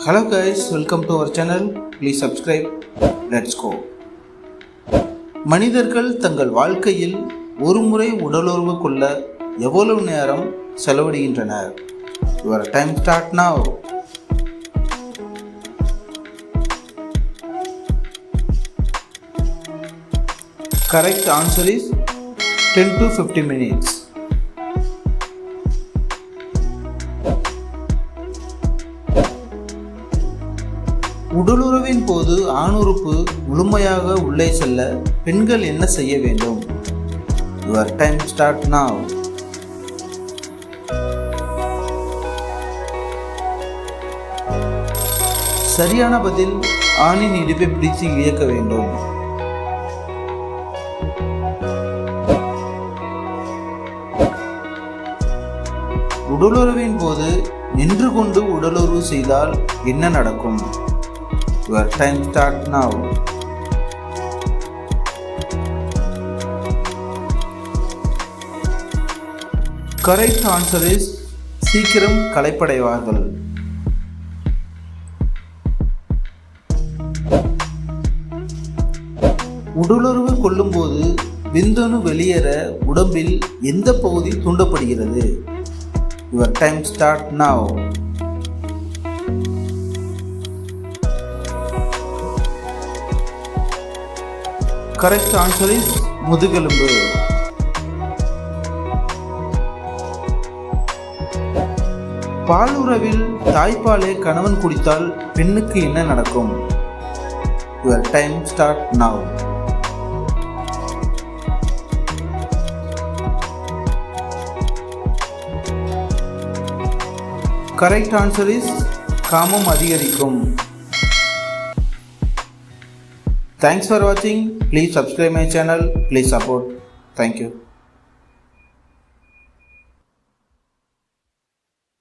Hello guys, welcome to our channel. Please subscribe. Let's go. மனிதர்கள் தங்கள் வாழ்க்கையில் ஒரு முறை உடலுறவு கொள்ள எவ்வளவு நேரம் செலவிடுகின்றனர்? Your time start now. Correct answer is 10 to 15 minutes. உடலுறவின் போது ஆணுறுப்பு முழுமையாக உள்ளே செல்ல பெண்கள் என்ன செய்ய வேண்டும்? Your time start now. சரியான பதில் ஆணின் இடுப்பை பிடித்து இயக்க வேண்டும். உடலுறவின் போது நின்று கொண்டு உடலுறவு செய்தால் என்ன நடக்கும்? Your time start now. Correct answer is சீக்கிரம் களைப்படைவார்கள். உடலுறவு கொள்ளும்போது விந்தணு வெளியேற உடம்பில் எந்த பகுதி தூண்டப்படுகிறது? Your time start now. Correct answer is முதுகெலும்பு. பாலுறவில் தாய்ப்பாலை கணவன் குடித்தால் பெண்ணுக்கு என்ன நடக்கும்? Your time start now. Correct answer is காமம் அதிகரிக்கும். Thanks for watching. Please subscribe my channel. Please support. Thank you.